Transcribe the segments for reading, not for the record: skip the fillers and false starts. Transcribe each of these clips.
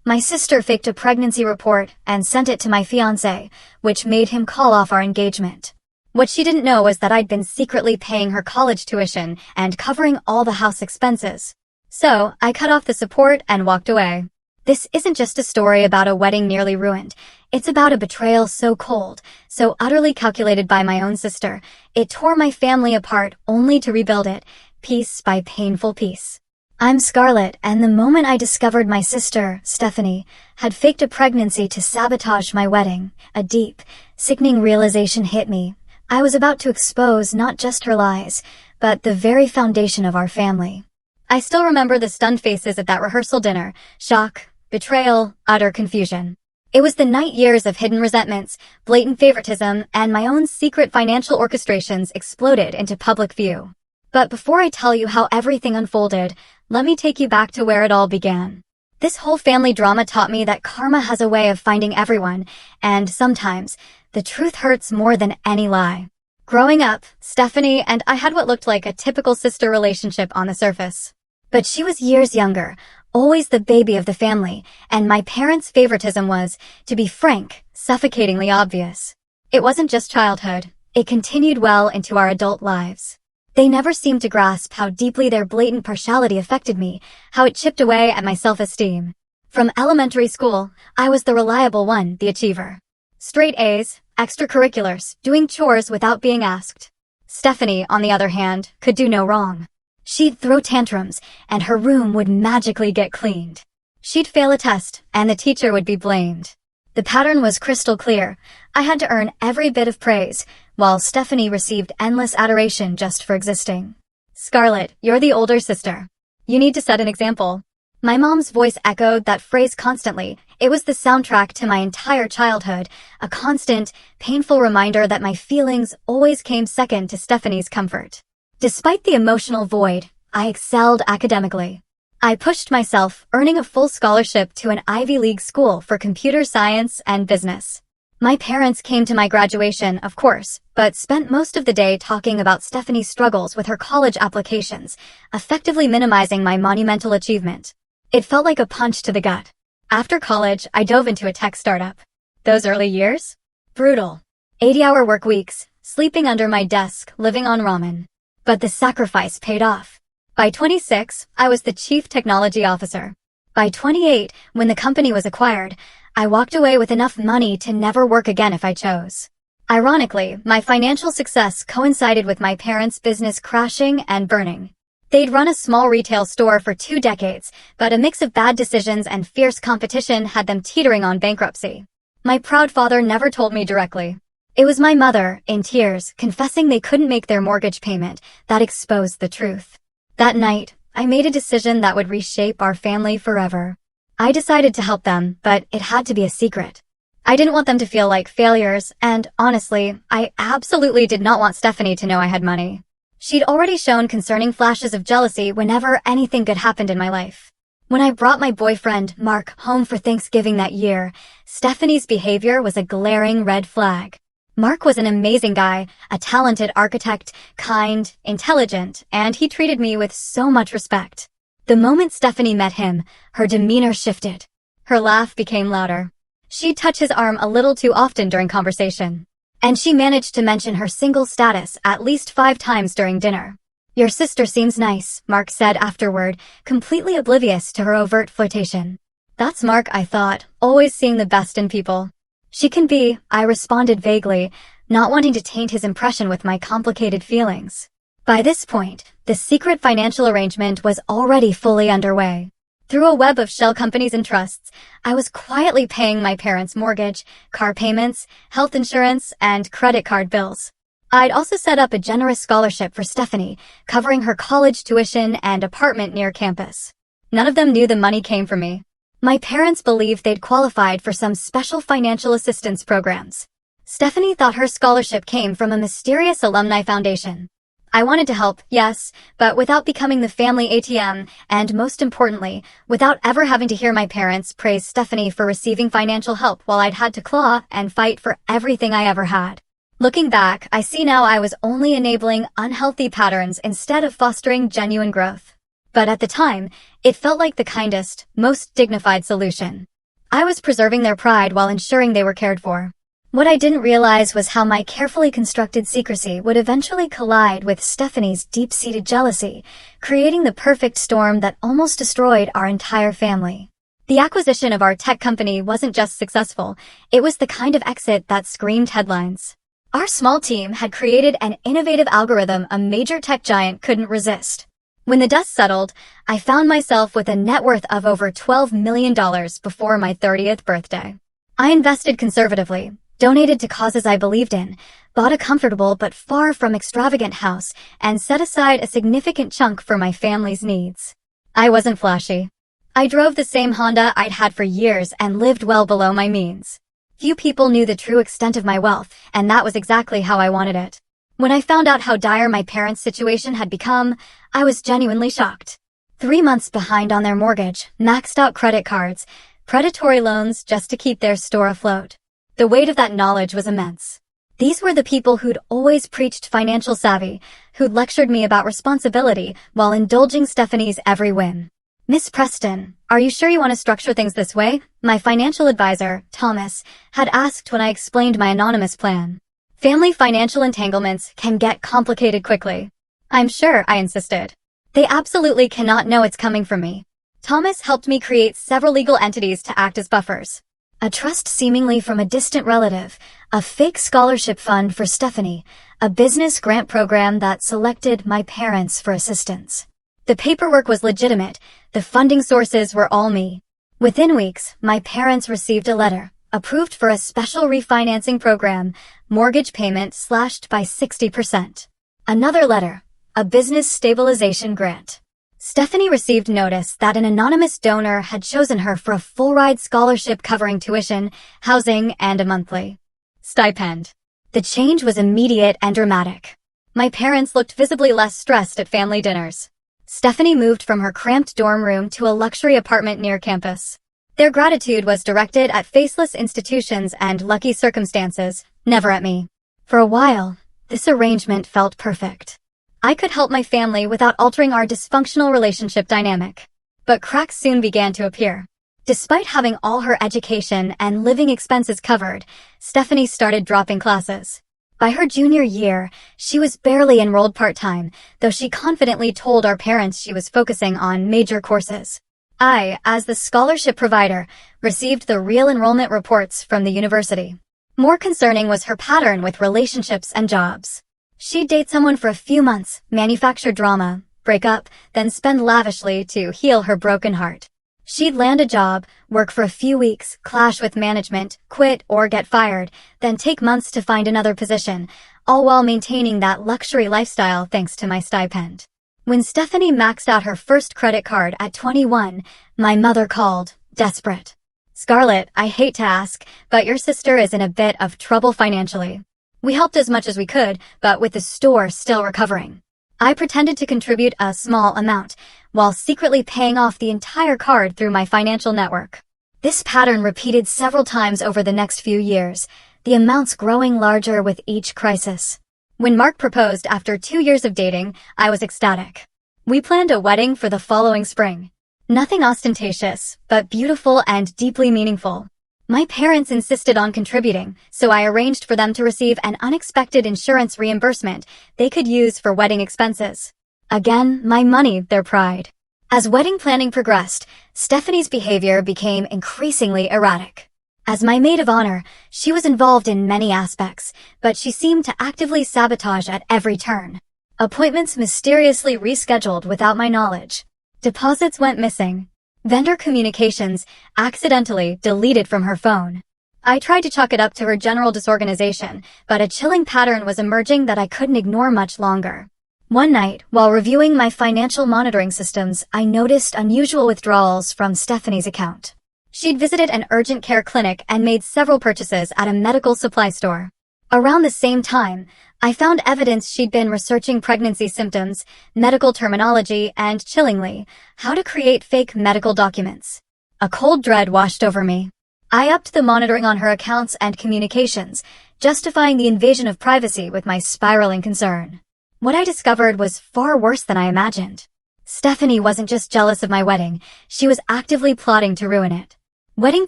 My sister faked a pregnancy report and sent it to my fiancé, which made him call off our engagement. What she didn't know was that I'd been secretly paying her college tuition and covering all the house expenses. So, I cut off the support and walked away. This isn't just a story about a wedding nearly ruined. It's about a betrayal so cold, so utterly calculated by my own sister. It tore my family apart only to rebuild it, piece by painful piece. I'm Scarlett, and the moment I discovered my sister, Stephanie, had faked a pregnancy to sabotage my wedding, a deep, sickening realization hit me. I was about to expose not just her lies, but the very foundation of our family. I still remember the stunned faces at that rehearsal dinner: shock, betrayal, utter confusion. It was the night years of hidden resentments, blatant favoritism, and my own secret financial orchestrations exploded into public view. But before I tell you how everything unfolded, let me take you back to where it all began. This whole family drama taught me that karma has a way of finding everyone, and sometimes, the truth hurts more than any lie. Growing up, Stephanie and I had what looked like a typical sister relationship on the surface. But she was years younger, always the baby of the family, and my parents' favoritism was, to be frank, suffocatingly obvious. It wasn't just childhood. It continued well into our adult lives. They never seemed to grasp how deeply their blatant partiality affected me, how it chipped away at my self-esteem. From elementary school, I was the reliable one, the achiever. Straight A's, extracurriculars, doing chores without being asked. Stephanie, on the other hand, could do no wrong. She'd throw tantrums, and her room would magically get cleaned. She'd fail a test, and the teacher would be blamed. The pattern was crystal clear. I had to earn every bit of praise, while Stephanie received endless adoration just for existing. Scarlett, you're the older sister. You need to set an example. My mom's voice echoed that phrase constantly. It was the soundtrack to my entire childhood, a constant, painful reminder that my feelings always came second to Stephanie's comfort. Despite the emotional void, I excelled academically. I pushed myself, earning a full scholarship to an Ivy League school for computer science and business. My parents came to my graduation, of course, but spent most of the day talking about Stephanie's struggles with her college applications, effectively minimizing my monumental achievement. It felt like a punch to the gut. After college, I dove into a tech startup. Those early years? Brutal. 80-hour work weeks, sleeping under my desk, living on ramen. But the sacrifice paid off. By 26, I was the chief technology officer. By 28, when the company was acquired, I walked away with enough money to never work again if I chose. Ironically, my financial success coincided with my parents' business crashing and burning. They'd run a small retail store for 2 decades, but a mix of bad decisions and fierce competition had them teetering on bankruptcy. My proud father never told me directly. It was my mother, in tears, confessing they couldn't make their mortgage payment, that exposed the truth. That night, I made a decision that would reshape our family forever. I decided to help them, but it had to be a secret. I didn't want them to feel like failures, and honestly, I absolutely did not want Stephanie to know I had money. She'd already shown concerning flashes of jealousy whenever anything good happened in my life. When I brought my boyfriend, Mark, home for Thanksgiving that year, Stephanie's behavior was a glaring red flag. Mark was an amazing guy, a talented architect, kind, intelligent, and he treated me with so much respect. The moment Stephanie met him, her demeanor shifted. Her laugh became louder. She'd touch his arm a little too often during conversation. And she managed to mention her single status at least 5 times during dinner. "Your sister seems nice," Mark said afterward, completely oblivious to her overt flirtation. That's Mark, I thought, always seeing the best in people. "She can be," I responded vaguely, not wanting to taint his impression with my complicated feelings. By this point, the secret financial arrangement was already fully underway. Through a web of shell companies and trusts, I was quietly paying my parents' mortgage, car payments, health insurance, and credit card bills. I'd also set up a generous scholarship for Stephanie, covering her college tuition and apartment near campus. None of them knew the money came from me. My parents believed they'd qualified for some special financial assistance programs. Stephanie thought her scholarship came from a mysterious alumni foundation. I wanted to help, yes, but without becoming the family ATM, and most importantly, without ever having to hear my parents praise Stephanie for receiving financial help while I'd had to claw and fight for everything I ever had. Looking back, I see now I was only enabling unhealthy patterns instead of fostering genuine growth. But at the time, it felt like the kindest, most dignified solution. I was preserving their pride while ensuring they were cared for. What I didn't realize was how my carefully constructed secrecy would eventually collide with Stephanie's deep-seated jealousy, creating the perfect storm that almost destroyed our entire family. The acquisition of our tech company wasn't just successful, it was the kind of exit that screamed headlines. Our small team had created an innovative algorithm a major tech giant couldn't resist. When the dust settled, I found myself with a net worth of over $12 million before my 30th birthday. I invested conservatively, donated to causes I believed in, bought a comfortable but far from extravagant house, and set aside a significant chunk for my family's needs. I wasn't flashy. I drove the same Honda I'd had for years and lived well below my means. Few people knew the true extent of my wealth, and that was exactly how I wanted it. When I found out how dire my parents' situation had become, I was genuinely shocked. 3 months behind on their mortgage, maxed out credit cards, predatory loans just to keep their store afloat. The weight of that knowledge was immense. These were the people who'd always preached financial savvy, who'd lectured me about responsibility while indulging Stephanie's every whim. "Miss Preston, are you sure you want to structure things this way?" my financial advisor, Thomas, had asked when I explained my anonymous plan. Family financial entanglements can get complicated quickly. "I'm sure," I insisted. "They absolutely cannot know it's coming from me." Thomas helped me create several legal entities to act as buffers. A trust seemingly from a distant relative, a fake scholarship fund for Stephanie, a business grant program that selected my parents for assistance. The paperwork was legitimate, the funding sources were all me. Within weeks, my parents received a letter, approved for a special refinancing program, mortgage payment slashed by 60%. Another letter, a business stabilization grant. Stephanie received notice that an anonymous donor had chosen her for a full-ride scholarship covering tuition, housing, and a monthly stipend. The change was immediate and dramatic. My parents looked visibly less stressed at family dinners. Stephanie moved from her cramped dorm room to a luxury apartment near campus. Their gratitude was directed at faceless institutions and lucky circumstances, never at me. For a while, this arrangement felt perfect. I could help my family without altering our dysfunctional relationship dynamic. But cracks soon began to appear. Despite having all her education and living expenses covered, Stephanie started dropping classes. By her junior year, she was barely enrolled part-time, though she confidently told our parents she was focusing on major courses. I, as the scholarship provider, received the real enrollment reports from the university. More concerning was her pattern with relationships and jobs. She'd date someone for a few months, manufacture drama, break up, then spend lavishly to heal her broken heart. She'd land a job, work for a few weeks, clash with management, quit or get fired, then take months to find another position, all while maintaining that luxury lifestyle thanks to my stipend. When Stephanie maxed out her first credit card at 21, my mother called, desperate. "Scarlett, I hate to ask, but your sister is in a bit of trouble financially. We helped as much as we could, but with the store still recovering." I pretended to contribute a small amount, while secretly paying off the entire card through my financial network. This pattern repeated several times over the next few years, the amounts growing larger with each crisis. When Mark proposed after 2 years of dating, I was ecstatic. We planned a wedding for the following spring. Nothing ostentatious, but beautiful and deeply meaningful. My parents insisted on contributing, so I arranged for them to receive an unexpected insurance reimbursement they could use for wedding expenses. Again, my money, their pride. As wedding planning progressed, Stephanie's behavior became increasingly erratic. As my maid of honor, she was involved in many aspects, but she seemed to actively sabotage at every turn. Appointments mysteriously rescheduled without my knowledge. Deposits went missing. Vendor communications accidentally deleted from her phone. I tried to chalk it up to her general disorganization, but a chilling pattern was emerging that I couldn't ignore much longer. One night, while reviewing my financial monitoring systems, I noticed unusual withdrawals from Stephanie's account. She'd visited an urgent care clinic and made several purchases at a medical supply store. Around the same time, I found evidence she'd been researching pregnancy symptoms, medical terminology, and, chillingly, how to create fake medical documents. A cold dread washed over me. I upped the monitoring on her accounts and communications, justifying the invasion of privacy with my spiraling concern. What I discovered was far worse than I imagined. Stephanie wasn't just jealous of my wedding, she was actively plotting to ruin it. Wedding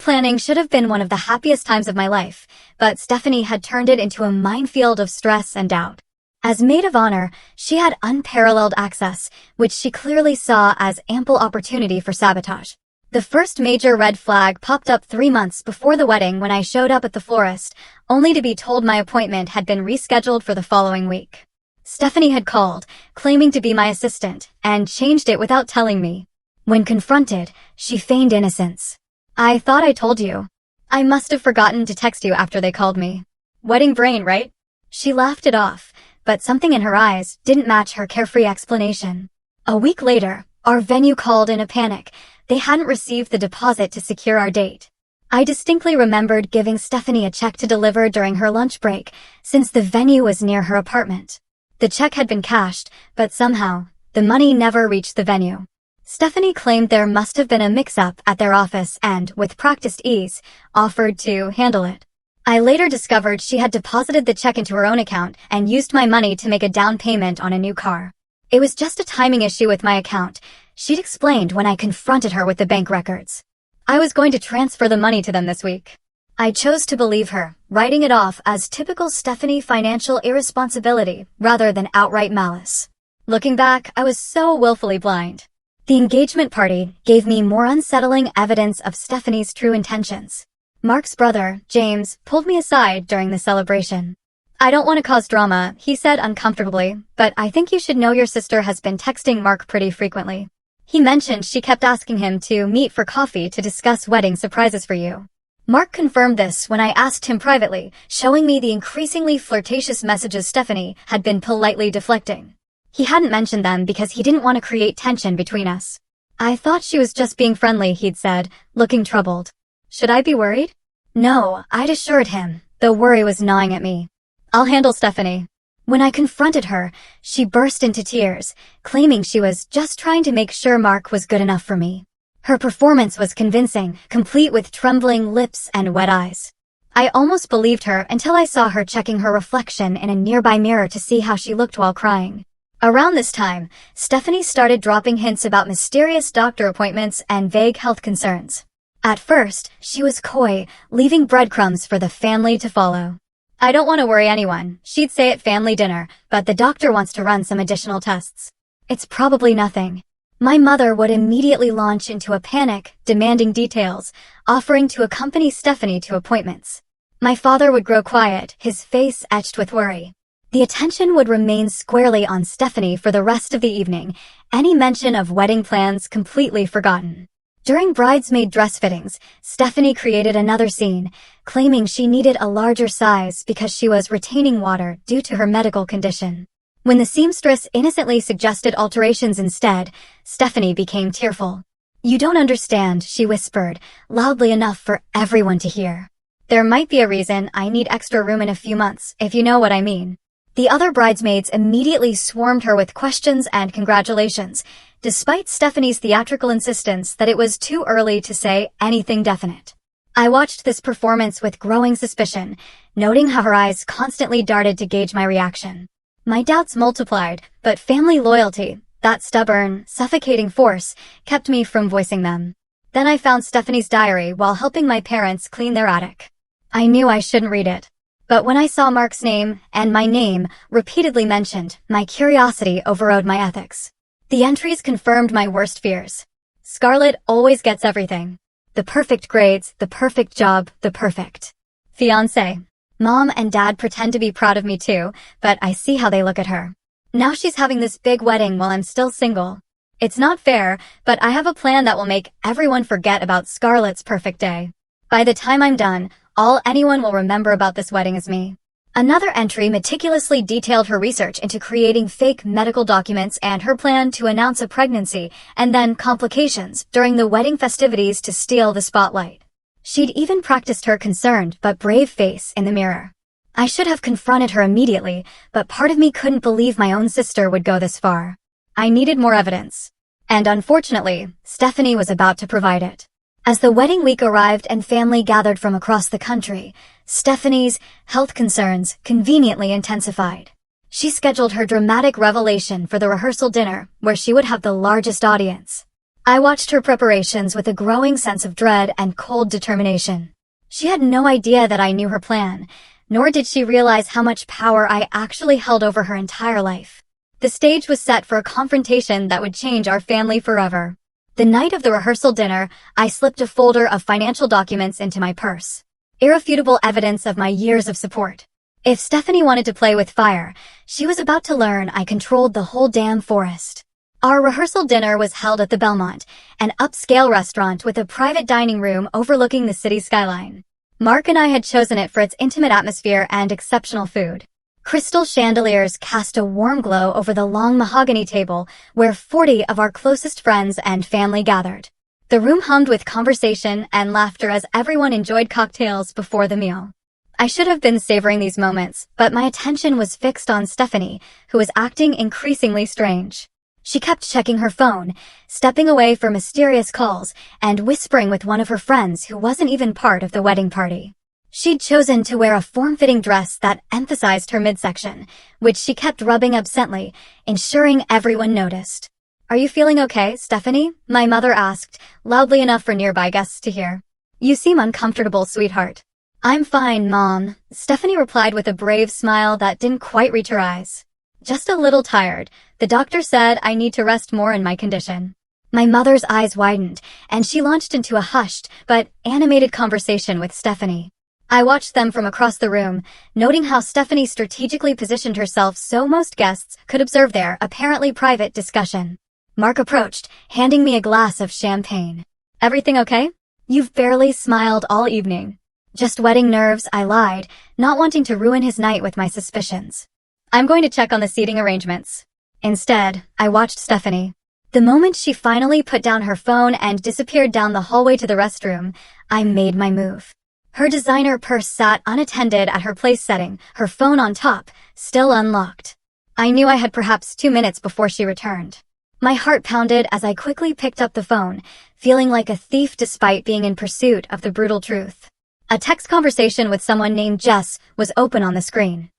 planning should have been one of the happiest times of my life, but Stephanie had turned it into a minefield of stress and doubt. As maid of honor, she had unparalleled access, which she clearly saw as ample opportunity for sabotage. The first major red flag popped up 3 months before the wedding when I showed up at the florist, only to be told my appointment had been rescheduled for the following week. Stephanie had called, claiming to be my assistant, and changed it without telling me. When confronted, she feigned innocence. "I thought I told you. I must have forgotten to text you after they called me. Wedding brain, right?" She laughed it off, but something in her eyes didn't match her carefree explanation. A week later, our venue called in a panic. They hadn't received the deposit to secure our date. I distinctly remembered giving Stephanie a check to deliver during her lunch break, since the venue was near her apartment. The check had been cashed, but somehow, the money never reached the venue. Stephanie claimed there must have been a mix-up at their office and, with practiced ease, offered to handle it. I later discovered she had deposited the check into her own account and used my money to make a down payment on a new car. It was just a timing issue with my account, she'd explained when I confronted her with the bank records. I was going to transfer the money to them this week. I chose to believe her, writing it off as typical Stephanie financial irresponsibility rather than outright malice. Looking back, I was so willfully blind. The engagement party gave me more unsettling evidence of Stephanie's true intentions. Mark's brother, James, pulled me aside during the celebration. "I don't want to cause drama," he said uncomfortably, "but I think you should know your sister has been texting Mark pretty frequently. He mentioned she kept asking him to meet for coffee to discuss wedding surprises for you." Mark confirmed this when I asked him privately, showing me the increasingly flirtatious messages Stephanie had been politely deflecting. He hadn't mentioned them because he didn't want to create tension between us. "I thought she was just being friendly," he'd said, looking troubled. Should I be worried? No, I'd assured him, though worry was gnawing at me. "I'll handle Stephanie." When I confronted her, she burst into tears, claiming she was just trying to make sure Mark was good enough for me. Her performance was convincing, complete with trembling lips and wet eyes. I almost believed her until I saw her checking her reflection in a nearby mirror to see how she looked while crying. Around this time, Stephanie started dropping hints about mysterious doctor appointments and vague health concerns. At first, she was coy, leaving breadcrumbs for the family to follow. "I don't want to worry anyone," she'd say at family dinner, "but the doctor wants to run some additional tests. It's probably nothing." My mother would immediately launch into a panic, demanding details, offering to accompany Stephanie to appointments. My father would grow quiet, his face etched with worry. The attention would remain squarely on Stephanie for the rest of the evening, any mention of wedding plans completely forgotten. During bridesmaid dress fittings, Stephanie created another scene, claiming she needed a larger size because she was retaining water due to her medical condition. When the seamstress innocently suggested alterations instead, Stephanie became tearful. "You don't understand," she whispered, loudly enough for everyone to hear. "There might be a reason I need extra room in a few months, if you know what I mean." The other bridesmaids immediately swarmed her with questions and congratulations, despite Stephanie's theatrical insistence that it was too early to say anything definite. I watched this performance with growing suspicion, noting how her eyes constantly darted to gauge my reaction. My doubts multiplied, but family loyalty, that stubborn, suffocating force, kept me from voicing them. Then I found Stephanie's diary while helping my parents clean their attic. I knew I shouldn't read it. But when I saw Mark's name, and my name, repeatedly mentioned, my curiosity overrode my ethics. The entries confirmed my worst fears. Scarlett always gets everything. The perfect grades, the perfect job, the perfect fiancé. Mom and Dad pretend to be proud of me too, but I see how they look at her. Now she's having this big wedding while I'm still single. It's not fair, but I have a plan that will make everyone forget about Scarlett's perfect day. By the time I'm done, all anyone will remember about this wedding is me. Another entry meticulously detailed her research into creating fake medical documents and her plan to announce a pregnancy and then complications during the wedding festivities to steal the spotlight. She'd even practiced her concerned but brave face in the mirror. I should have confronted her immediately, but part of me couldn't believe my own sister would go this far. I needed more evidence. And unfortunately, Stephanie was about to provide it. As the wedding week arrived and family gathered from across the country, Stephanie's health concerns conveniently intensified. She scheduled her dramatic revelation for the rehearsal dinner, where she would have the largest audience. I watched her preparations with a growing sense of dread and cold determination. She had no idea that I knew her plan, nor did she realize how much power I actually held over her entire life. The stage was set for a confrontation that would change our family forever. The night of the rehearsal dinner, I slipped a folder of financial documents into my purse. Irrefutable evidence of my years of support. If Stephanie wanted to play with fire, she was about to learn I controlled the whole damn forest. Our rehearsal dinner was held at the Belmont, an upscale restaurant with a private dining room overlooking the city skyline. Mark and I had chosen it for its intimate atmosphere and exceptional food. Crystal chandeliers cast a warm glow over the long mahogany table where 40 of our closest friends and family gathered. The room hummed with conversation and laughter as everyone enjoyed cocktails before the meal. I should have been savoring these moments, but my attention was fixed on Stephanie, who was acting increasingly strange. She kept checking her phone, stepping away for mysterious calls, and whispering with one of her friends who wasn't even part of the wedding party. She'd chosen to wear a form-fitting dress that emphasized her midsection, which she kept rubbing absently, ensuring everyone noticed. "Are you feeling okay, Stephanie?" my mother asked, loudly enough for nearby guests to hear. "You seem uncomfortable, sweetheart." "I'm fine, Mom," Stephanie replied with a brave smile that didn't quite reach her eyes. "Just a little tired. The doctor said I need to rest more in my condition." My mother's eyes widened, and she launched into a hushed but animated conversation with Stephanie. I watched them from across the room, noting how Stephanie strategically positioned herself so most guests could observe their apparently private discussion. Mark approached, handing me a glass of champagne. "Everything okay? You've barely smiled all evening." "Just wetting nerves," I lied, not wanting to ruin his night with my suspicions. "I'm going to check on the seating arrangements." Instead, I watched Stephanie. The moment she finally put down her phone and disappeared down the hallway to the restroom, I made my move. Her designer purse sat unattended at her place setting, her phone on top, still unlocked. I knew I had perhaps 2 minutes before she returned. My heart pounded as I quickly picked up the phone, feeling like a thief despite being in pursuit of the brutal truth. A text conversation with someone named Jess was open on the screen.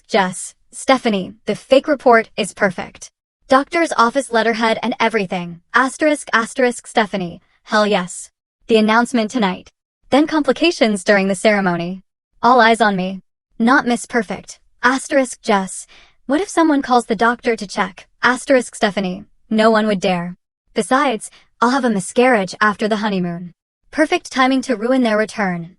*Jess, Stephanie, the fake report is perfect. Doctor's office letterhead and everything. Stephanie, hell yes. The announcement tonight. Then complications during the ceremony. All eyes on me. Not Miss Perfect. Jess. What if someone calls the doctor to check? Stephanie. No one would dare. Besides, I'll have a miscarriage after the honeymoon. Perfect timing to ruin their return.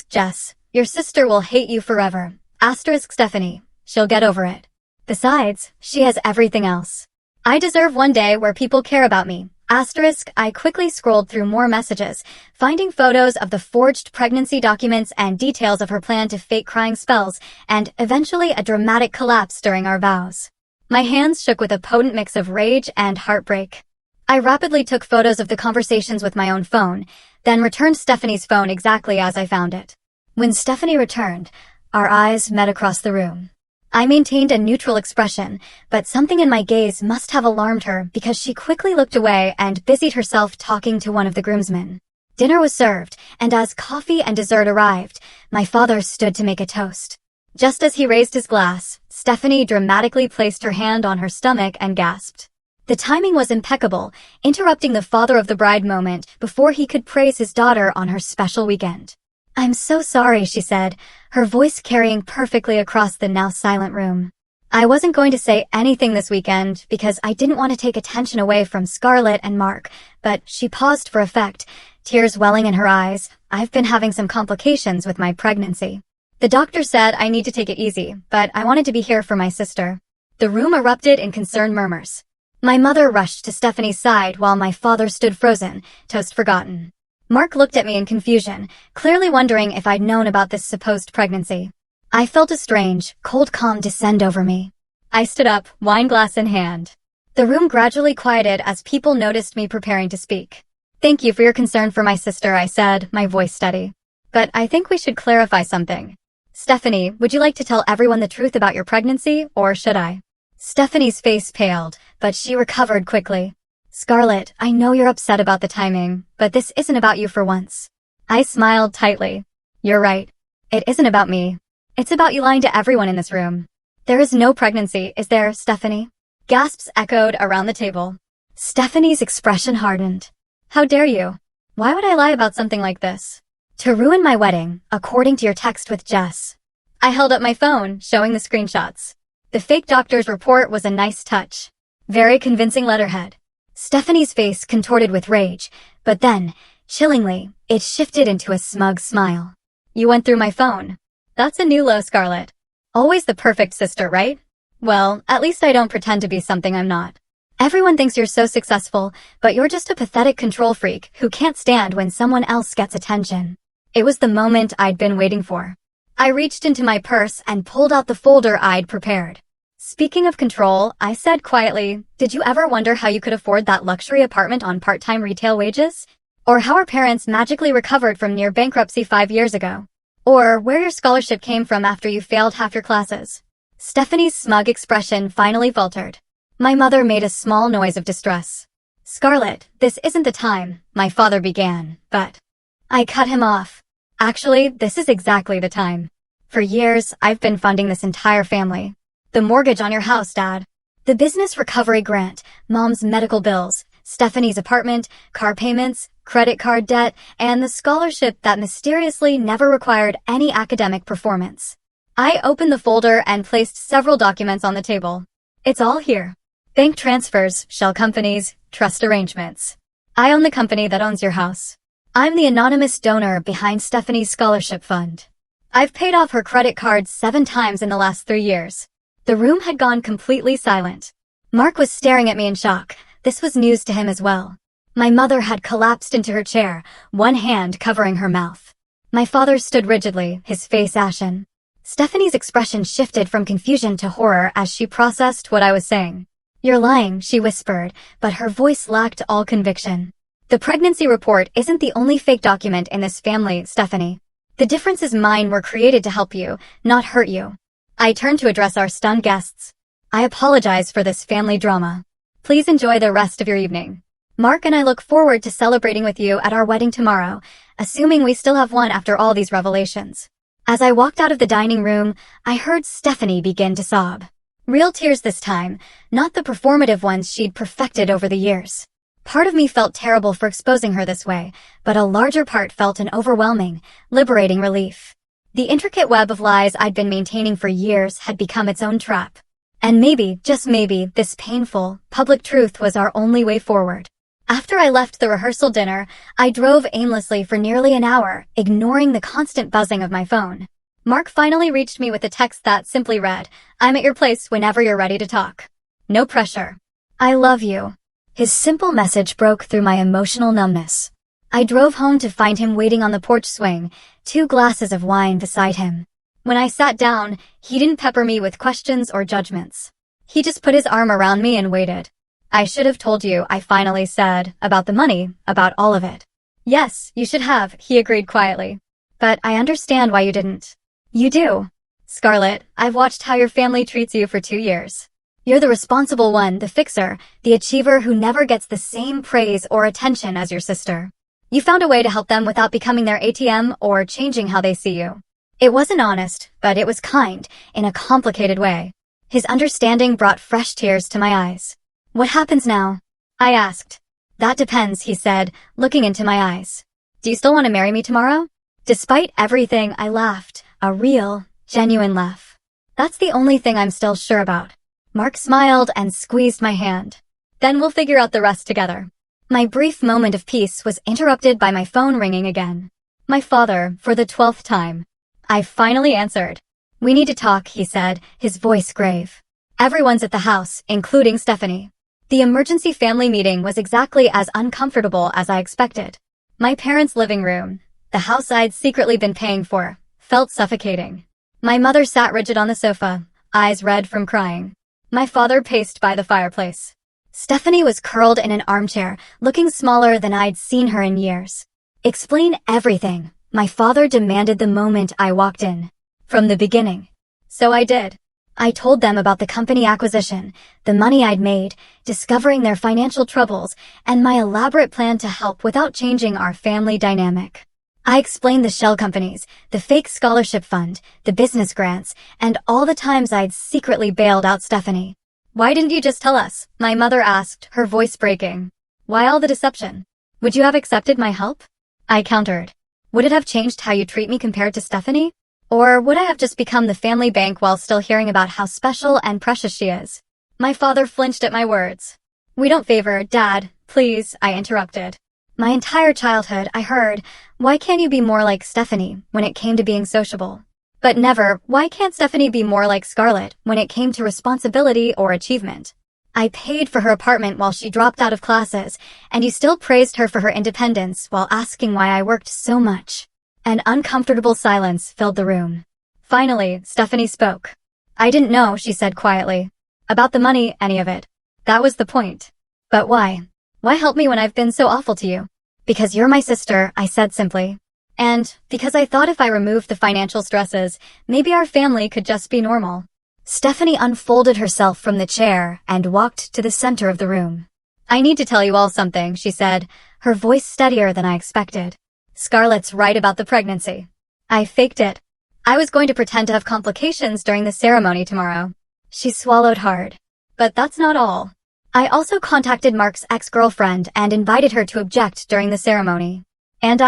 Jess. Your sister will hate you forever. Stephanie. She'll get over it. Besides, she has everything else. I deserve one day where people care about me. I quickly scrolled through more messages, finding photos of the forged pregnancy documents and details of her plan to fake crying spells, and eventually a dramatic collapse during our vows. My hands shook with a potent mix of rage and heartbreak. I rapidly took photos of the conversations with my own phone, then returned Stephanie's phone exactly as I found it. When Stephanie returned, our eyes met across the room. I maintained a neutral expression, but something in my gaze must have alarmed her because she quickly looked away and busied herself talking to one of the groomsmen. Dinner was served, and as coffee and dessert arrived, my father stood to make a toast. Just as he raised his glass, Stephanie dramatically placed her hand on her stomach and gasped. The timing was impeccable, interrupting the father of the bride moment before he could praise his daughter on her special weekend. "I'm so sorry," she said, her voice carrying perfectly across the now silent room. I wasn't going to say anything this weekend because I didn't want to take attention away from Scarlett and Mark, but she paused for effect, tears welling in her eyes. "I've been having some complications with my pregnancy. The doctor said I need to take it easy, but I wanted to be here for my sister." The room erupted in concerned murmurs. My mother rushed to Stephanie's side while my father stood frozen, toast forgotten. Mark looked at me in confusion, clearly wondering if I'd known about this supposed pregnancy. I felt a strange, cold calm descend over me. I stood up, wine glass in hand. The room gradually quieted as people noticed me preparing to speak. "Thank you for your concern for my sister," I said, my voice steady. "But I think we should clarify something. Stephanie, would you like to tell everyone the truth about your pregnancy, or should I?" Stephanie's face paled, but she recovered quickly. "Scarlett, I know you're upset about the timing, but this isn't about you for once." I smiled tightly. "You're right. It isn't about me. It's about you lying to everyone in this room. There is no pregnancy, is there, Stephanie?" Gasps echoed around the table. Stephanie's expression hardened. How dare you? Why would I lie about something like this? To ruin my wedding, according to your text with Jess. I held up my phone, showing the screenshots. The fake doctor's report was a nice touch. Very convincing letterhead. Stephanie's face contorted with rage, but then, chillingly, it shifted into a smug smile. You went through my phone. That's a new low, Scarlett. Always the perfect sister, right? Well, at least I don't pretend to be something I'm not. Everyone thinks you're so successful, but you're just a pathetic control freak who can't stand when someone else gets attention. It was the moment I'd been waiting for. I reached into my purse and pulled out the folder I'd prepared. Speaking of control, I said quietly, did you ever wonder how you could afford that luxury apartment on part-time retail wages? Or how our parents magically recovered from near bankruptcy 5 years ago? Or where your scholarship came from after you failed half your classes? Stephanie's smug expression finally faltered. My mother made a small noise of distress. Scarlett, this isn't the time, my father began, but I cut him off. Actually, this is exactly the time. For years, I've been funding this entire family. The mortgage on your house, Dad. The business recovery grant, Mom's medical bills, Stephanie's apartment, car payments, credit card debt, and the scholarship that mysteriously never required any academic performance. I opened the folder and placed several documents on the table. It's all here. Bank transfers, shell companies, trust arrangements. I own the company that owns your house. I'm the anonymous donor behind Stephanie's scholarship fund. I've paid off her credit cards 7 times in the last 3 years. The room had gone completely silent. Mark was staring at me in shock. This was news to him as well. My mother had collapsed into her chair, one hand covering her mouth. My father stood rigidly, his face ashen. Stephanie's expression shifted from confusion to horror as she processed what I was saying. You're lying, she whispered, but her voice lacked all conviction. The pregnancy report isn't the only fake document in this family, Stephanie. The difference is mine were created to help you, not hurt you. I turned to address our stunned guests. I apologize for this family drama. Please enjoy the rest of your evening. Mark and I look forward to celebrating with you at our wedding tomorrow, assuming we still have one after all these revelations. As I walked out of the dining room, I heard Stephanie begin to sob. Real tears this time, not the performative ones she'd perfected over the years. Part of me felt terrible for exposing her this way, but a larger part felt an overwhelming, liberating relief. The intricate web of lies I'd been maintaining for years had become its own trap. And maybe, just maybe, this painful, public truth was our only way forward. After I left the rehearsal dinner, I drove aimlessly for nearly an hour, ignoring the constant buzzing of my phone. Mark finally reached me with a text that simply read, I'm at your place whenever you're ready to talk. No pressure. I love you. His simple message broke through my emotional numbness. I drove home to find him waiting on the porch swing, 2 glasses of wine beside him. When I sat down, he didn't pepper me with questions or judgments. He just put his arm around me and waited. I should have told you, I finally said, about the money, about all of it. Yes, you should have, he agreed quietly. But I understand why you didn't. You do. Scarlett, I've watched how your family treats you for 2 years. You're the responsible one, the fixer, the achiever who never gets the same praise or attention as your sister. You found a way to help them without becoming their ATM or changing how they see you. It wasn't honest, but it was kind, in a complicated way. His understanding brought fresh tears to my eyes. What happens now? I asked. That depends, he said, looking into my eyes. Do you still want to marry me tomorrow? Despite everything, I laughed, a real, genuine laugh. That's the only thing I'm still sure about. Mark smiled and squeezed my hand. Then we'll figure out the rest together. My brief moment of peace was interrupted by my phone ringing again. My father, for the 12th time. I finally answered. We need to talk, he said, his voice grave. Everyone's at the house, including Stephanie. The emergency family meeting was exactly as uncomfortable as I expected. My parents' living room, the house I'd secretly been paying for, felt suffocating. My mother sat rigid on the sofa, eyes red from crying. My father paced by the fireplace. Stephanie was curled in an armchair, looking smaller than I'd seen her in years. Explain everything, my father demanded the moment I walked in. From the beginning. So I did. I told them about the company acquisition, the money I'd made, discovering their financial troubles, and my elaborate plan to help without changing our family dynamic. I explained the shell companies, the fake scholarship fund, the business grants, and all the times I'd secretly bailed out Stephanie. Why didn't you just tell us? My mother asked, her voice breaking. Why all the deception? Would you have accepted my help? I countered. Would it have changed how you treat me compared to Stephanie? Or would I have just become the family bank while still hearing about how special and precious she is? My father flinched at my words. We don't favor, Dad, please, I interrupted. My entire childhood, I heard, why can't you be more like Stephanie when it came to being sociable? But never, why can't Stephanie be more like Scarlett when it came to responsibility or achievement? I paid for her apartment while she dropped out of classes, and you still praised her for her independence while asking why I worked so much. An uncomfortable silence filled the room. Finally, Stephanie spoke. I didn't know, she said quietly. About the money, any of it. That was the point. But why? Why help me when I've been so awful to you? Because you're my sister, I said simply. And because I thought if I removed the financial stresses, maybe our family could just be normal. Stephanie unfolded herself from the chair and walked to the center of the room. I need to tell you all something, she said, her voice steadier than I expected. Scarlett's right about the pregnancy. I faked it. I was going to pretend to have complications during the ceremony tomorrow. She swallowed hard. But that's not all. I also contacted Mark's ex-girlfriend and invited her to object during the ceremony. And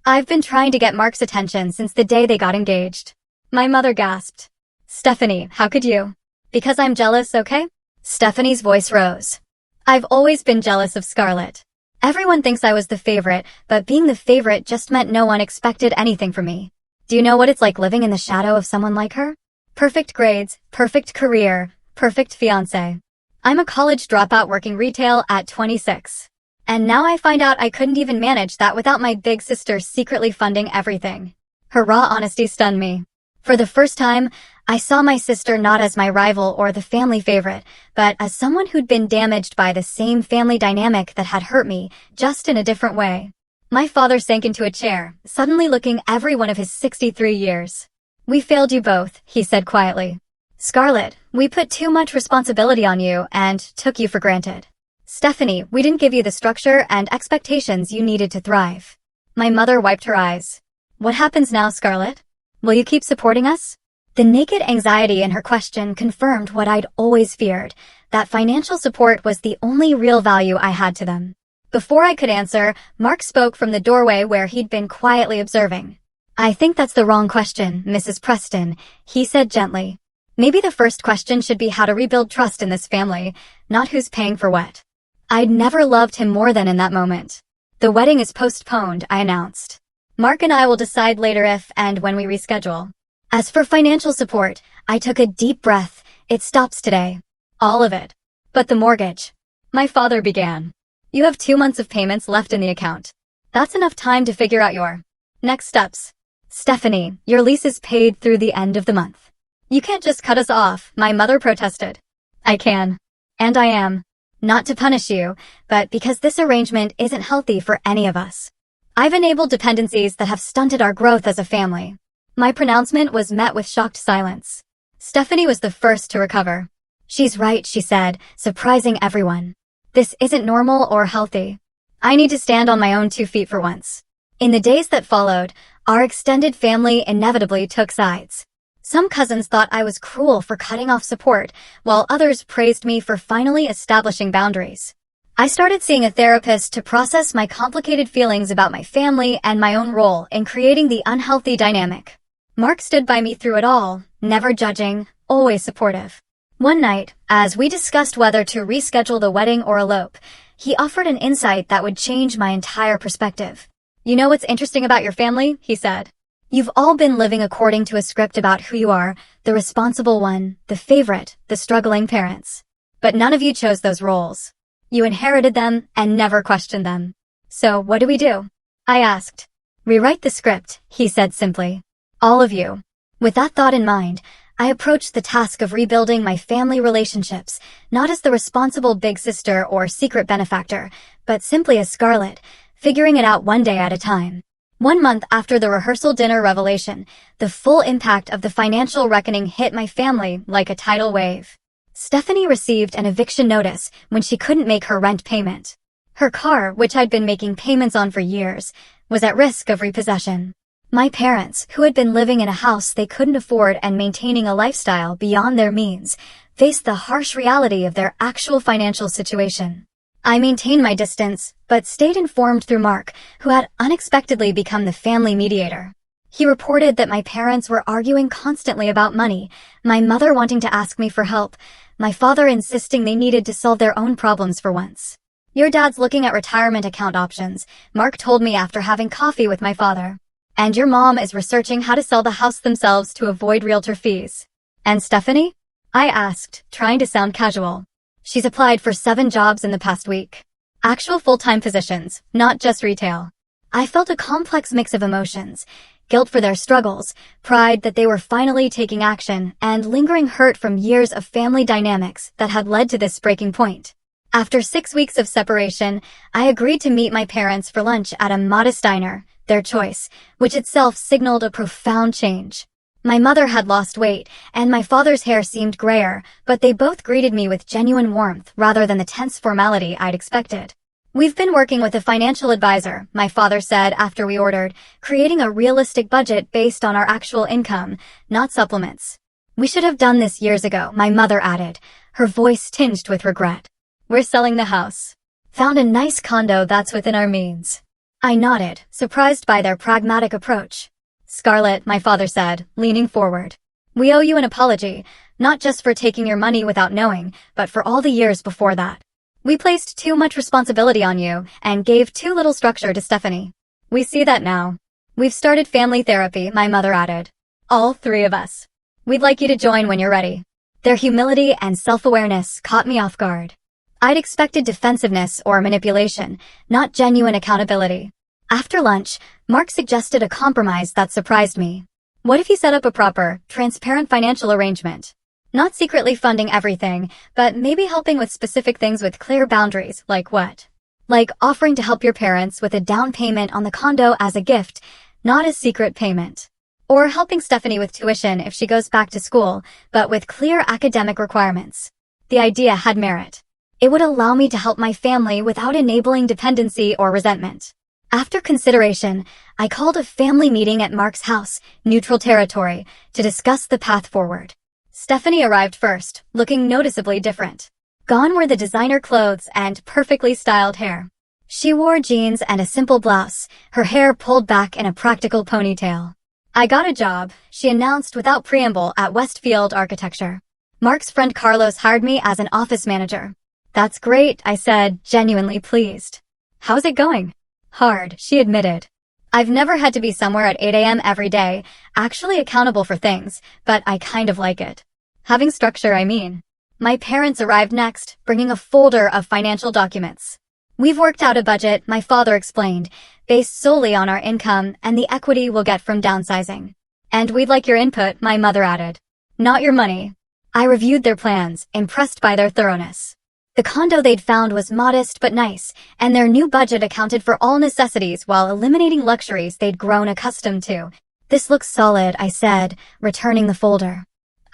I've been trying to get Mark's attention since the day they got engaged. My mother gasped. Stephanie, how could you? Because I'm jealous, okay? Stephanie's voice rose. I've always been jealous of Scarlett. Everyone thinks I was the favorite, but being the favorite just meant no one expected anything from me. Do you know what it's like living in the shadow of someone like her? Perfect grades, perfect career, perfect fiancé. I'm a college dropout working retail at 26. And now I find out I couldn't even manage that without my big sister secretly funding everything. Her raw honesty stunned me. For the first time, I saw my sister not as my rival or the family favorite, but as someone who'd been damaged by the same family dynamic that had hurt me, just in a different way. My father sank into a chair, suddenly looking every one of his 63 years. We failed you both, he said quietly. Scarlett, we put too much responsibility on you and took you for granted. Stephanie, we didn't give you the structure and expectations you needed to thrive. My mother wiped her eyes. What happens now, Scarlett? Will you keep supporting us? The naked anxiety in her question confirmed what I'd always feared, that financial support was the only real value I had to them. Before I could answer, Mark spoke from the doorway where he'd been quietly observing. I think that's the wrong question, Mrs. Preston, he said gently. Maybe the first question should be how to rebuild trust in this family, not who's paying for what. I'd never loved him more than in that moment. The wedding is postponed, I announced. Mark and I will decide later if and when we reschedule. As for financial support, I took a deep breath. It stops today. All of it. But the mortgage. My father began. You have 2 months of payments left in the account. That's enough time to figure out your next steps. Stephanie, your lease is paid through the end of the month. You can't just cut us off, my mother protested. I can. And I am. Not to punish you, but because this arrangement isn't healthy for any of us. I've enabled dependencies that have stunted our growth as a family. My pronouncement was met with shocked silence. Stephanie was the first to recover. She's right, she said, surprising everyone. This isn't normal or healthy. I need to stand on my own 2 feet for once. In the days that followed, our extended family inevitably took sides. Some cousins thought I was cruel for cutting off support, while others praised me for finally establishing boundaries. I started seeing a therapist to process my complicated feelings about my family and my own role in creating the unhealthy dynamic. Mark stood by me through it all, never judging, always supportive. One night, as we discussed whether to reschedule the wedding or elope, he offered an insight that would change my entire perspective. You know what's interesting about your family? He said. You've all been living according to a script about who you are, the responsible one, the favorite, the struggling parents. But none of you chose those roles. You inherited them and never questioned them. So what do? I asked. Rewrite the script, he said simply. All of you. With that thought in mind, I approached the task of rebuilding my family relationships, not as the responsible big sister or secret benefactor, but simply as Scarlett, figuring it out one day at a time. 1 month after the rehearsal dinner revelation, the full impact of the financial reckoning hit my family like a tidal wave. Stephanie received an eviction notice when she couldn't make her rent payment. Her car, which I'd been making payments on for years, was at risk of repossession. My parents, who had been living in a house they couldn't afford and maintaining a lifestyle beyond their means, face the harsh reality of their actual financial situation. I maintained my distance, but stayed informed through Mark, who had unexpectedly become the family mediator. He reported that my parents were arguing constantly about money, my mother wanting to ask me for help, my father insisting they needed to solve their own problems for once. "Your dad's looking at retirement account options," Mark told me after having coffee with my father. "And your mom is researching how to sell the house themselves to avoid realtor fees." "And Stephanie?" I asked, trying to sound casual. "She's applied for 7 jobs in the past week. Actual full-time positions, not just retail." I felt a complex mix of emotions: guilt for their struggles, pride that they were finally taking action, and lingering hurt from years of family dynamics that had led to this breaking point. After 6 weeks of separation, I agreed to meet my parents for lunch at a modest diner, their choice, which itself signaled a profound change. My mother had lost weight, and my father's hair seemed grayer, but they both greeted me with genuine warmth rather than the tense formality I'd expected. "We've been working with a financial advisor," my father said after we ordered, "creating a realistic budget based on our actual income, not supplements." "We should have done this years ago," my mother added, her voice tinged with regret. "We're selling the house. Found a nice condo that's within our means." I nodded, surprised by their pragmatic approach. "Scarlett," my father said, leaning forward, "we owe you an apology, not just for taking your money without knowing, but for all the years before that. We placed too much responsibility on you and gave too little structure to Stephanie. We see that now. We've started family therapy," my mother added. "All 3 of us. We'd like you to join when you're ready." Their humility and self-awareness caught me off guard. I'd expected defensiveness or manipulation, not genuine accountability. After lunch, Mark suggested a compromise that surprised me. What if he set up a proper, transparent financial arrangement? Not secretly funding everything, but maybe helping with specific things with clear boundaries. Like what? Like offering to help your parents with a down payment on the condo as a gift, not a secret payment. Or helping Stephanie with tuition if she goes back to school, but with clear academic requirements. The idea had merit. It would allow me to help my family without enabling dependency or resentment. After consideration, I called a family meeting at Mark's house, neutral territory, to discuss the path forward. Stephanie arrived first, looking noticeably different. Gone were the designer clothes and perfectly styled hair. She wore jeans and a simple blouse, her hair pulled back in a practical ponytail. "I got a job," she announced without preamble, at Westfield Architecture. "Mark's friend Carlos hired me as an office manager." "That's great," I said, genuinely pleased. "How's it going?" "Hard," she admitted. "I've never had to be somewhere at 8 a.m. every day, actually accountable for things, but I kind of like it. Having structure, I mean." My parents arrived next, bringing a folder of financial documents. "We've worked out a budget," my father explained, "based solely on our income and the equity we'll get from downsizing. And we'd like your input," my mother added. "Not your money." I reviewed their plans, impressed by their thoroughness. The condo they'd found was modest but nice, and their new budget accounted for all necessities while eliminating luxuries they'd grown accustomed to. "This looks solid," I said, returning the folder.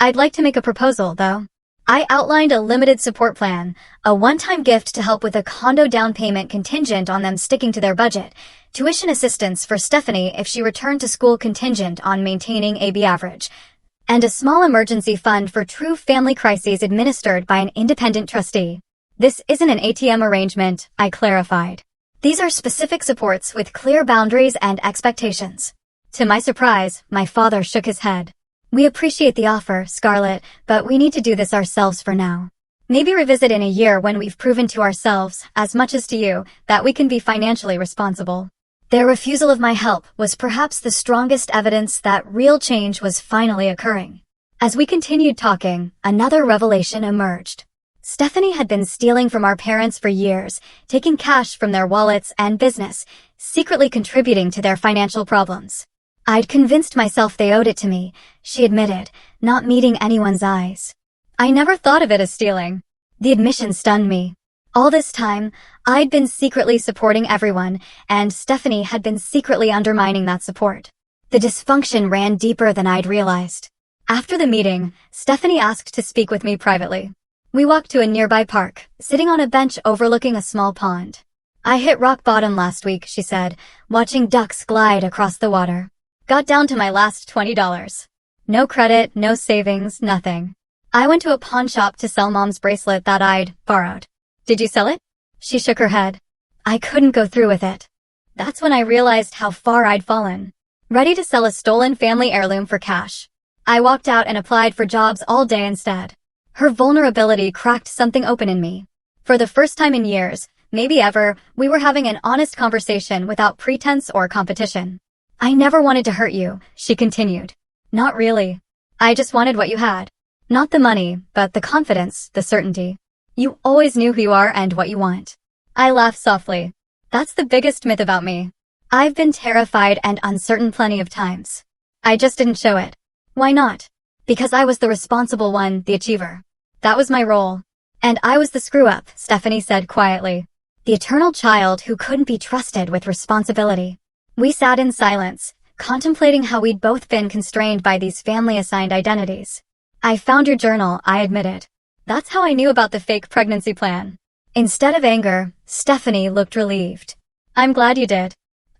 "I'd like to make a proposal, though." I outlined a limited support plan, a one-time gift to help with a condo down payment contingent on them sticking to their budget, tuition assistance for Stephanie if she returned to school contingent on maintaining AB average, and a small emergency fund for true family crises administered by an independent trustee. "This isn't an ATM arrangement," I clarified. "These are specific supports with clear boundaries and expectations." To my surprise, my father shook his head. "We appreciate the offer, Scarlett, but we need to do this ourselves for now. Maybe revisit in a year when we've proven to ourselves, as much as to you, that we can be financially responsible." Their refusal of my help was perhaps the strongest evidence that real change was finally occurring. As we continued talking, another revelation emerged. Stephanie had been stealing from our parents for years, taking cash from their wallets and business, secretly contributing to their financial problems. "I'd convinced myself they owed it to me," she admitted, not meeting anyone's eyes. "I never thought of it as stealing." The admission stunned me. All this time, I'd been secretly supporting everyone, and Stephanie had been secretly undermining that support. The dysfunction ran deeper than I'd realized. After the meeting, Stephanie asked to speak with me privately. We walked to a nearby park, sitting on a bench overlooking a small pond. "I hit rock bottom last week," she said, watching ducks glide across the water. "Got down to my last $20. No credit, no savings, nothing. I went to a pawn shop to sell Mom's bracelet that I'd borrowed. Did you sell it? She shook her head. I couldn't go through with it. That's when I realized how far I'd fallen. Ready to sell a stolen family heirloom for cash. I walked out and applied for jobs all day instead. Her vulnerability cracked something open in me. For the first time in years, maybe ever, we were having an honest conversation without pretense or competition. I never wanted to hurt you, she continued. Not really. I just wanted what you had. Not the money, but the confidence, the certainty. You always knew who you are and what you want. I laughed softly. That's the biggest myth about me. I've been terrified and uncertain plenty of times. I just didn't show it. Why not? Because I was the responsible one, the achiever. That was my role. And I was the screw-up, Stephanie said quietly. The eternal child who couldn't be trusted with responsibility. We sat in silence, contemplating how we'd both been constrained by these family-assigned identities. I found your journal, I admitted. That's how I knew about the fake pregnancy plan. Instead of anger, Stephanie looked relieved. I'm glad you did.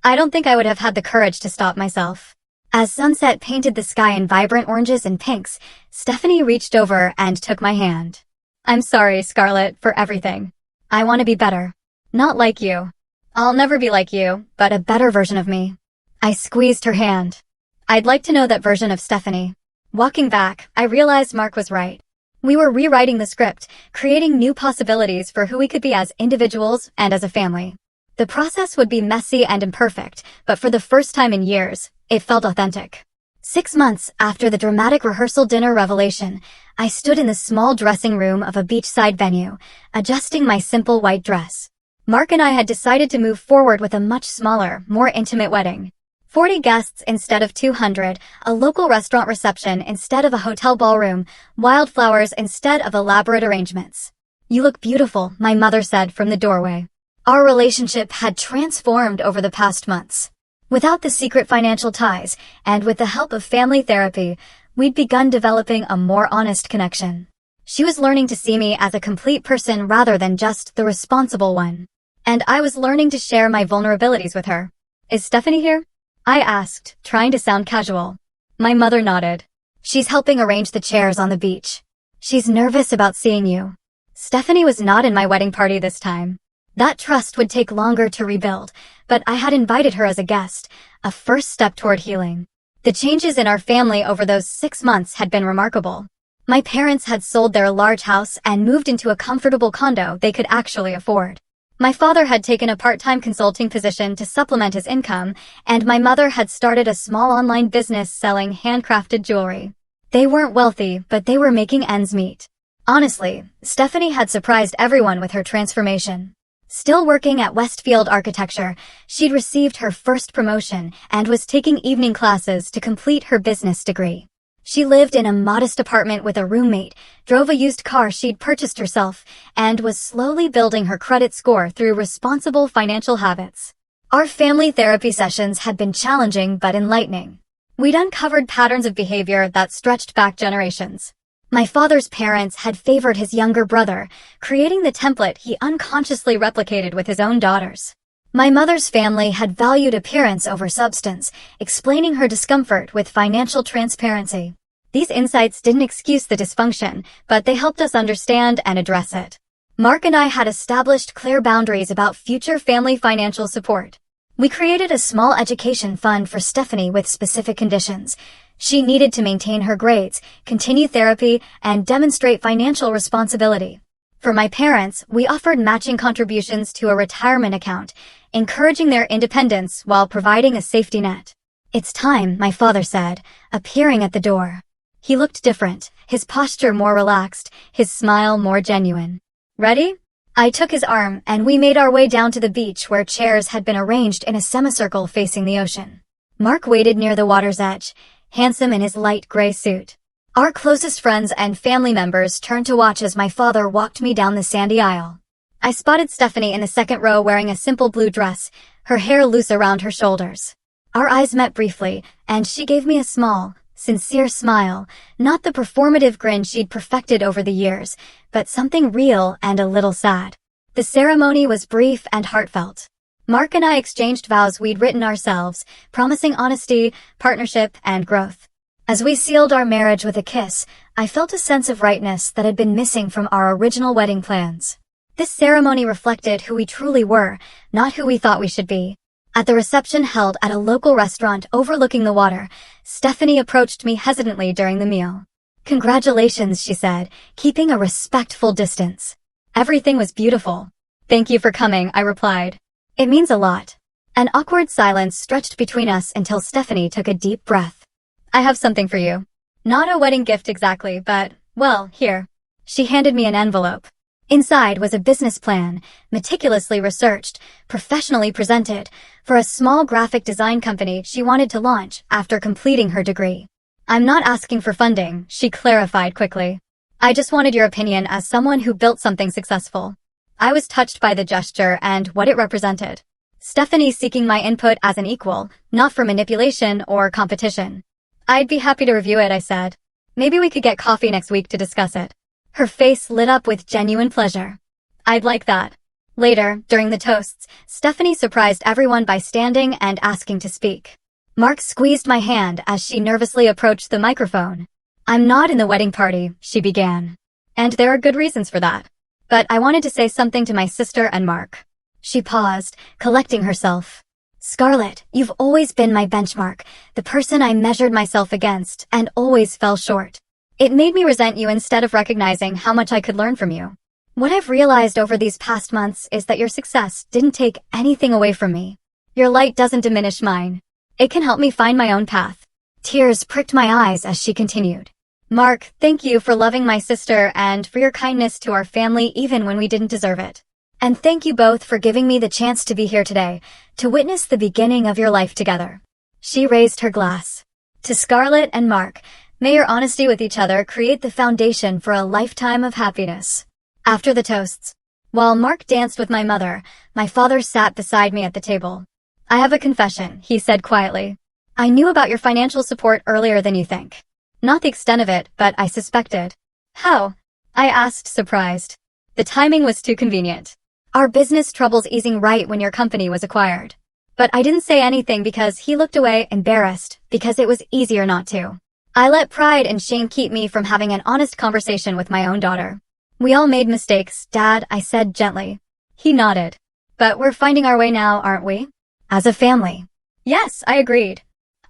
I don't think I would have had the courage to stop myself. As sunset painted the sky in vibrant oranges and pinks, Stephanie reached over and took my hand. I'm sorry, Scarlett, for everything. I want to be better. Not like you. I'll never be like you, but a better version of me. I squeezed her hand. I'd like to know that version of Stephanie. Walking back, I realized Mark was right. We were rewriting the script, creating new possibilities for who we could be as individuals and as a family. The process would be messy and imperfect, but for the first time in years, it felt authentic. 6 months after the dramatic rehearsal dinner revelation, I stood in the small dressing room of a beachside venue, adjusting my simple white dress. Mark and I had decided to move forward with a much smaller, more intimate wedding. 40 guests instead of 200, a local restaurant reception instead of a hotel ballroom, wildflowers instead of elaborate arrangements. You look beautiful, my mother said from the doorway. Our relationship had transformed over the past months. Without the secret financial ties, and with the help of family therapy, we'd begun developing a more honest connection. She was learning to see me as a complete person rather than just the responsible one. And I was learning to share my vulnerabilities with her. Is Stephanie here? I asked, trying to sound casual. My mother nodded. She's helping arrange the chairs on the beach. She's nervous about seeing you. Stephanie was not in my wedding party this time. That trust would take longer to rebuild, but I had invited her as a guest, a first step toward healing. The changes in our family over those 6 months had been remarkable. My parents had sold their large house and moved into a comfortable condo they could actually afford. My father had taken a part-time consulting position to supplement his income, and my mother had started a small online business selling handcrafted jewelry. They weren't wealthy, but they were making ends meet. Honestly, Stephanie had surprised everyone with her transformation. Still working at Westfield Architecture, she'd received her first promotion and was taking evening classes to complete her business degree. She lived in a modest apartment with a roommate, drove a used car she'd purchased herself, and was slowly building her credit score through responsible financial habits. Our family therapy sessions had been challenging but enlightening. We'd uncovered patterns of behavior that stretched back generations. My father's parents had favored his younger brother, creating the template he unconsciously replicated with his own daughters. My mother's family had valued appearance over substance, explaining her discomfort with financial transparency. These insights didn't excuse the dysfunction, but they helped us understand and address it. Mark and I had established clear boundaries about future family financial support. We created a small education fund for Stephanie with specific conditions. She needed to maintain her grades, continue therapy, and demonstrate financial responsibility. For my parents, we offered matching contributions to a retirement account, encouraging their independence while providing a safety net. It's time, my father said, appearing at the door. He looked different, his posture more relaxed, his smile more genuine. Ready? I took his arm and we made our way down to the beach where chairs had been arranged in a semicircle facing the ocean. Mark waited near the water's edge, handsome in his light gray suit. Our closest friends and family members turned to watch as my father walked me down the sandy aisle. I spotted Stephanie in the second row wearing a simple blue dress, her hair loose around her shoulders. Our eyes met briefly, and she gave me a small, sincere smile, not the performative grin she'd perfected over the years, but something real and a little sad. The ceremony was brief and heartfelt. Mark and I exchanged vows we'd written ourselves, promising honesty, partnership, and growth. As we sealed our marriage with a kiss, I felt a sense of rightness that had been missing from our original wedding plans. This ceremony reflected who we truly were, not who we thought we should be. At the reception held at a local restaurant overlooking the water, Stephanie approached me hesitantly during the meal. "Congratulations," she said, keeping a respectful distance. "Everything was beautiful." "Thank you for coming," I replied. "It means a lot." An awkward silence stretched between us until Stephanie took a deep breath. "I have something for you. Not a wedding gift exactly, but, well, here." She handed me an envelope. Inside was a business plan, meticulously researched, professionally presented, for a small graphic design company she wanted to launch after completing her degree. "I'm not asking for funding," she clarified quickly. "I just wanted your opinion as someone who built something successful." I was touched by the gesture and what it represented. Stephanie seeking my input as an equal, not for manipulation or competition. "I'd be happy to review it," I said. "Maybe we could get coffee next week to discuss it." Her face lit up with genuine pleasure. "I'd like that." Later, during the toasts, Stephanie surprised everyone by standing and asking to speak. Mark squeezed my hand as she nervously approached the microphone. "I'm not in the wedding party," she began. "And there are good reasons for that. But I wanted to say something to my sister and Mark." She paused, collecting herself. "Scarlett, you've always been my benchmark, the person I measured myself against, and always fell short. It made me resent you instead of recognizing how much I could learn from you. What I've realized over these past months is that your success didn't take anything away from me. Your light doesn't diminish mine. It can help me find my own path." Tears pricked my eyes as she continued. "Mark, thank you for loving my sister and for your kindness to our family even when we didn't deserve it. And thank you both for giving me the chance to be here today, to witness the beginning of your life together." She raised her glass. "To Scarlett and Mark, may your honesty with each other create the foundation for a lifetime of happiness." After the toasts, while Mark danced with my mother, my father sat beside me at the table. "I have a confession," he said quietly. "I knew about your financial support earlier than you think. Not the extent of it, but I suspected." "How?" I asked, surprised. "The timing was too convenient. Our business troubles easing right when your company was acquired." But I didn't say anything because he looked away embarrassed, because it was easier not to. I let pride and shame keep me from having an honest conversation with my own daughter. "We all made mistakes, Dad," I said gently. He nodded. "But we're finding our way now, aren't we? As a family." "Yes," I agreed.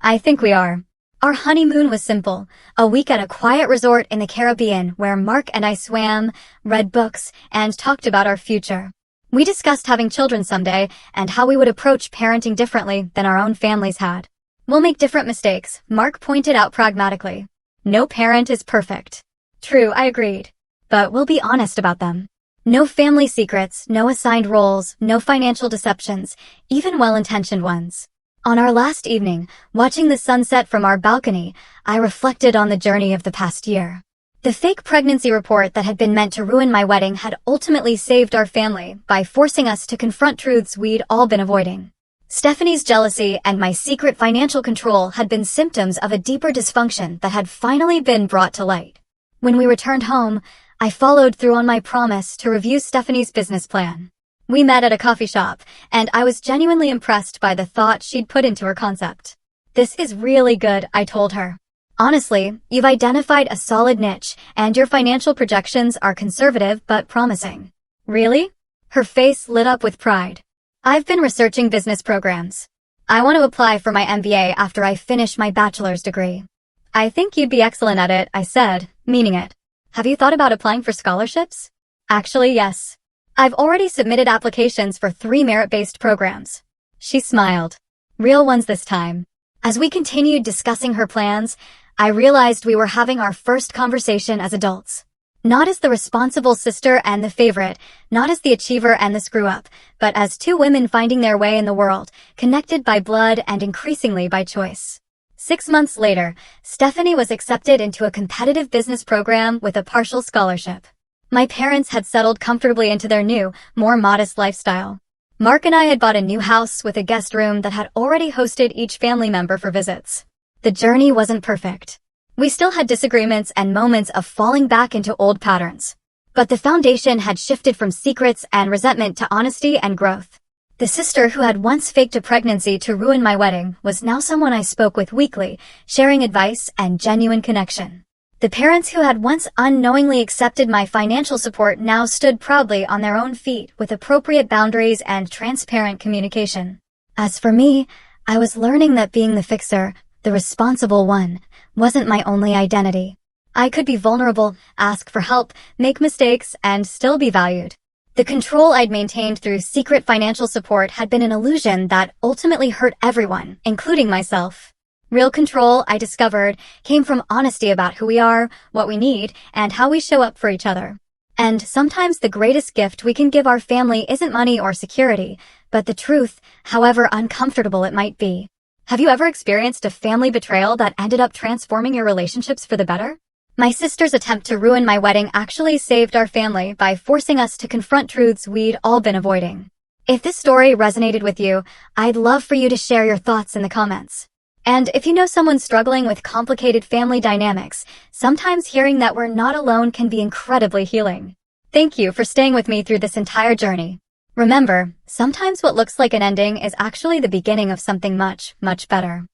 "I think we are." Our honeymoon was simple, a week at a quiet resort in the Caribbean where Mark and I swam, read books, and talked about our future. We discussed having children someday and how we would approach parenting differently than our own families had. "We'll make different mistakes," Mark pointed out pragmatically. "No parent is perfect." "True," I agreed. "But we'll be honest about them. No family secrets, no assigned roles, no financial deceptions, even well-intentioned ones." On our last evening, watching the sunset from our balcony, I reflected on the journey of the past year. The fake pregnancy report that had been meant to ruin my wedding had ultimately saved our family by forcing us to confront truths we'd all been avoiding. Stephanie's jealousy and my secret financial control had been symptoms of a deeper dysfunction that had finally been brought to light. When we returned home, I followed through on my promise to review Stephanie's business plan. We met at a coffee shop, and I was genuinely impressed by the thought she'd put into her concept. "This is really good," I told her. "Honestly, you've identified a solid niche, and your financial projections are conservative but promising." "Really?" Her face lit up with pride. "I've been researching business programs. I want to apply for my MBA after I finish my bachelor's degree." "I think you'd be excellent at it," I said, meaning it. "Have you thought about applying for scholarships?" "Actually, yes. I've already submitted applications for 3 merit-based programs." She smiled. Real ones this time. As we continued discussing her plans, I realized we were having our first conversation as adults. Not as the responsible sister and the favorite, not as the achiever and the screw-up, but as 2 women finding their way in the world, connected by blood and increasingly by choice. 6 months later, Stephanie was accepted into a competitive business program with a partial scholarship. My parents had settled comfortably into their new, more modest lifestyle. Mark and I had bought a new house with a guest room that had already hosted each family member for visits. The journey wasn't perfect. We still had disagreements and moments of falling back into old patterns. But the foundation had shifted from secrets and resentment to honesty and growth. The sister who had once faked a pregnancy to ruin my wedding was now someone I spoke with weekly, sharing advice and genuine connection. The parents who had once unknowingly accepted my financial support now stood proudly on their own feet with appropriate boundaries and transparent communication. As for me, I was learning that being the fixer, the responsible one, wasn't my only identity. I could be vulnerable, ask for help, make mistakes, and still be valued. The control I'd maintained through secret financial support had been an illusion that ultimately hurt everyone, including myself. Real control, I discovered, came from honesty about who we are, what we need, and how we show up for each other. And sometimes the greatest gift we can give our family isn't money or security, but the truth, however uncomfortable it might be. Have you ever experienced a family betrayal that ended up transforming your relationships for the better? My sister's attempt to ruin my wedding actually saved our family by forcing us to confront truths we'd all been avoiding. If this story resonated with you, I'd love for you to share your thoughts in the comments. And if you know someone struggling with complicated family dynamics, sometimes hearing that we're not alone can be incredibly healing. Thank you for staying with me through this entire journey. Remember, sometimes what looks like an ending is actually the beginning of something much, much better.